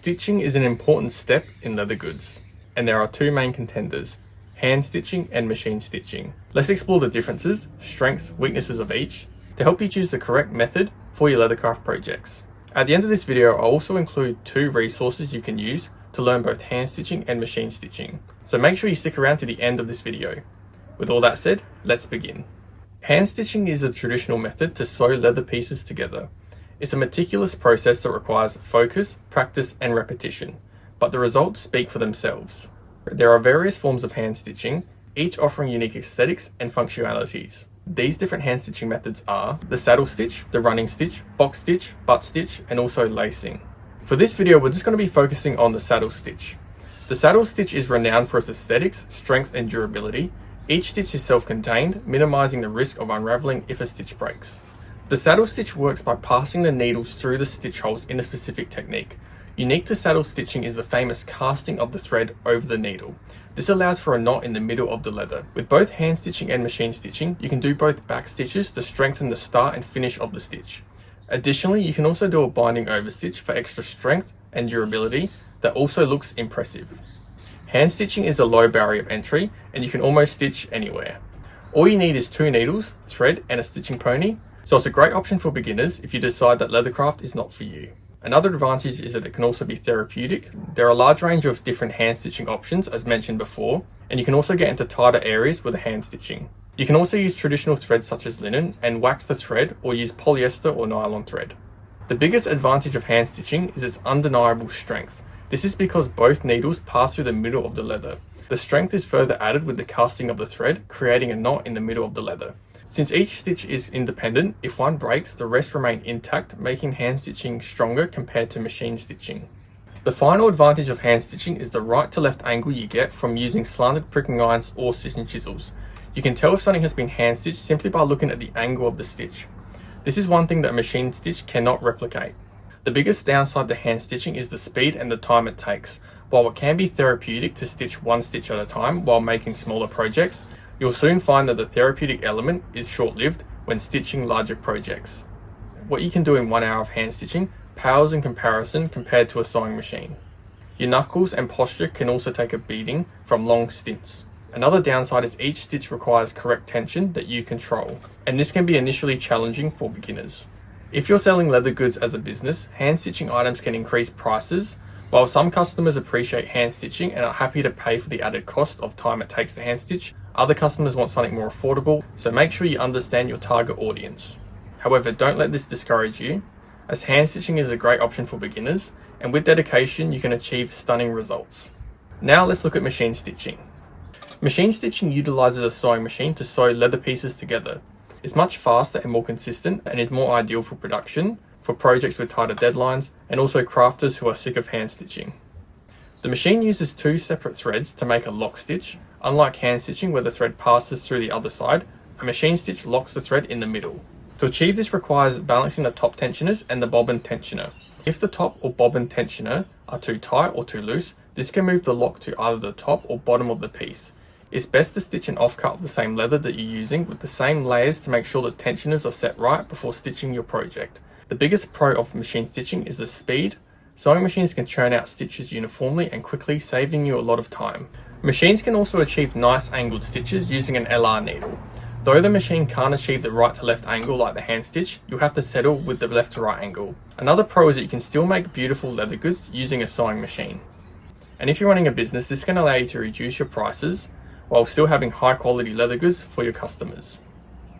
Stitching is an important step in leather goods, and there are two main contenders: hand stitching and machine stitching. Let's explore the differences, strengths, weaknesses of each to help you choose the correct method for your Leathercraft projects. At the end of this video, I'll also include two resources you can use to learn both hand stitching and machine stitching, so make sure you stick around to the end of this video. With all that said, let's begin. Hand stitching is a traditional method to sew leather pieces together. It's a meticulous process that requires focus, practice, and repetition, but the results speak for themselves. There are various forms of hand stitching, each offering unique aesthetics and functionalities. These different hand stitching methods are the saddle stitch, the running stitch, box stitch, butt stitch, and also lacing. For this video, we're just going to be focusing on the saddle stitch. The saddle stitch is renowned for its aesthetics, strength, and durability. Each stitch is self-contained, minimizing the risk of unraveling if a stitch breaks. The saddle stitch works by passing the needles through the stitch holes in a specific technique. Unique to saddle stitching is the famous casting of the thread over the needle. This allows for a knot in the middle of the leather. With both hand stitching and machine stitching, you can do both back stitches to strengthen the start and finish of the stitch. Additionally, you can also do a binding over stitch for extra strength and durability that also looks impressive. Hand stitching is a low barrier of entry, and you can almost stitch anywhere. All you need is 2 needles, thread, and a stitching pony, so it's a great option for beginners if you decide that Leathercraft is not for you. Another advantage is that it can also be therapeutic. There are a large range of different hand stitching options as mentioned before, and you can also get into tighter areas with the hand stitching. You can also use traditional threads such as linen and wax the thread, or use polyester or nylon thread. The biggest advantage of hand stitching is its undeniable strength. This is because both needles pass through the middle of the leather. The strength is further added with the casting of the thread, creating a knot in the middle of the leather. Since each stitch is independent, if one breaks, the rest remain intact, making hand stitching stronger compared to machine stitching. The final advantage of hand stitching is the right to left angle you get from using slanted pricking irons or stitching chisels. You can tell if something has been hand stitched simply by looking at the angle of the stitch. This is one thing that a machine stitch cannot replicate. The biggest downside to hand stitching is the speed and the time it takes. While it can be therapeutic to stitch one stitch at a time while making smaller projects, you'll soon find that the therapeutic element is short-lived when stitching larger projects. What you can do in 1 hour of hand stitching pales in comparison compared to a sewing machine. Your knuckles and posture can also take a beating from long stints. Another downside is each stitch requires correct tension that you control, and this can be initially challenging for beginners. If you're selling leather goods as a business, hand stitching items can increase prices. While some customers appreciate hand stitching and are happy to pay for the added cost of time it takes to hand stitch, other customers want something more affordable, so make sure you understand your target audience. However, don't let this discourage you, as hand stitching is a great option for beginners, and with dedication you can achieve stunning results. Now let's look at machine stitching. Machine stitching utilizes a sewing machine to sew leather pieces together. It's much faster and more consistent, and is more ideal for production, for projects with tighter deadlines, and also crafters who are sick of hand stitching. The machine uses 2 separate threads to make a lock stitch. Unlike hand stitching where the thread passes through the other side, a machine stitch locks the thread in the middle. To achieve this requires balancing the top tensioners and the bobbin tensioner. If the top or bobbin tensioner are too tight or too loose, this can move the lock to either the top or bottom of the piece. It's best to stitch an offcut of the same leather that you're using with the same layers to make sure the tensioners are set right before stitching your project. The biggest pro of machine stitching is the speed. Sewing machines can churn out stitches uniformly and quickly, saving you a lot of time. Machines can also achieve nice angled stitches using an LR needle. Though the machine can't achieve the right to left angle like the hand stitch, you'll have to settle with the left to right angle. Another pro is that you can still make beautiful leather goods using a sewing machine. And if you're running a business, this can allow you to reduce your prices while still having high quality leather goods for your customers.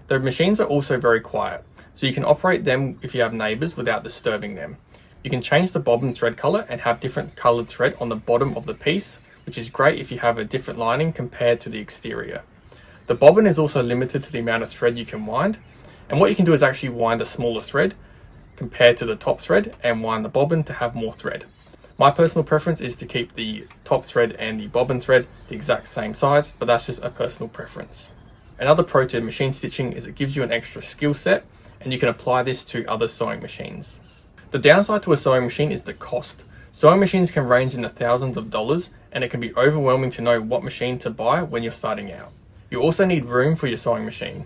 The machines are also very quiet, so you can operate them if you have neighbors without disturbing them. You can change the bobbin thread color and have different colored thread on the bottom of the piece, which is great if you have a different lining compared to the exterior. The bobbin is also limited to the amount of thread you can wind, and what you can do is actually wind a smaller thread compared to the top thread and wind the bobbin to have more thread. My personal preference is to keep the top thread and the bobbin thread the exact same size, but that's just a personal preference. Another pro to machine stitching is it gives you an extra skill set, and you can apply this to other sewing machines. The downside to a sewing machine is the cost. Sewing machines can range in the thousands of dollars, and it can be overwhelming to know what machine to buy when you're starting out. You also need room for your sewing machine.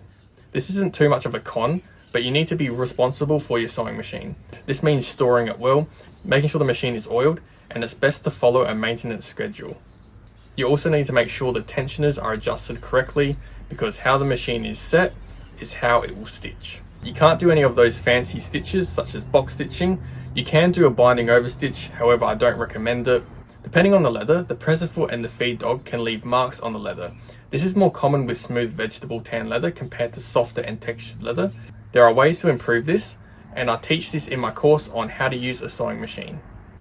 This isn't too much of a con, but you need to be responsible for your sewing machine. This means storing it well, making sure the machine is oiled, and and it's best to follow a maintenance schedule. You also need to make sure the tensioners are adjusted correctly, because how the machine is set is how it will stitch. You can't do any of those fancy stitches such as box stitching. You can do a binding over stitch, however I don't recommend it. Depending on the leather, the presser foot and the feed dog can leave marks on the leather. This is more common with smooth vegetable tan leather compared to softer and textured leather. There are ways to improve this, and I teach this in my course on how to use a sewing machine.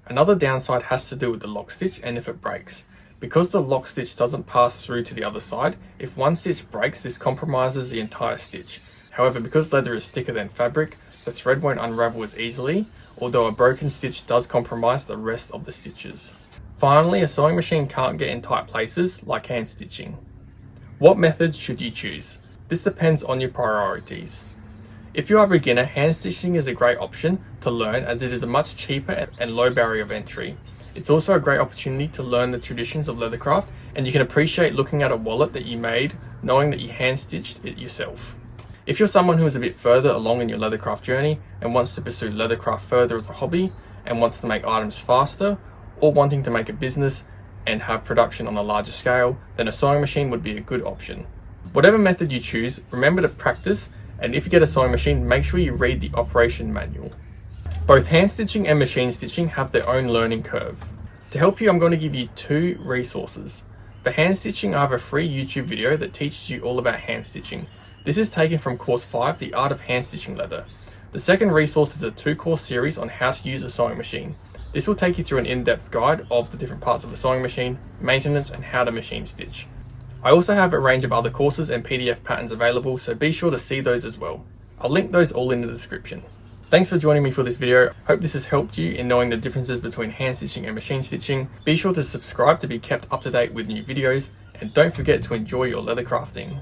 Another downside has to do with the lock stitch and if it breaks. Because the lock stitch doesn't pass through to the other side, if one stitch breaks, this compromises the entire stitch. However, because leather is thicker than fabric, the thread won't unravel as easily, although a broken stitch does compromise the rest of the stitches. Finally, a sewing machine can't get in tight places like hand stitching. What method should you choose? This depends on your priorities. If you are a beginner, hand stitching is a great option to learn as it is a much cheaper and low barrier of entry. It's also a great opportunity to learn the traditions of leathercraft, and you can appreciate looking at a wallet that you made, knowing that you hand stitched it yourself. If you're someone who is a bit further along in your leathercraft journey and wants to pursue leathercraft further as a hobby and wants to make items faster, or wanting to make a business and have production on a larger scale, then a sewing machine would be a good option. Whatever method you choose, remember to practice, and if you get a sewing machine, make sure you read the operation manual. Both hand stitching and machine stitching have their own learning curve. To help you, I'm going to give you 2 resources. For hand stitching, I have a free YouTube video that teaches you all about hand stitching. This is taken from course 5, The Art of Hand Stitching Leather. The second resource is a 2-course series on how to use a sewing machine. This will take you through an in-depth guide of the different parts of the sewing machine, maintenance, and how to machine stitch. I also have a range of other courses and PDF patterns available, so be sure to see those as well. I'll link those all in the description. Thanks for joining me for this video. Hope this has helped you in knowing the differences between hand stitching and machine stitching. Be sure to subscribe to be kept up to date with new videos, and don't forget to enjoy your leather crafting.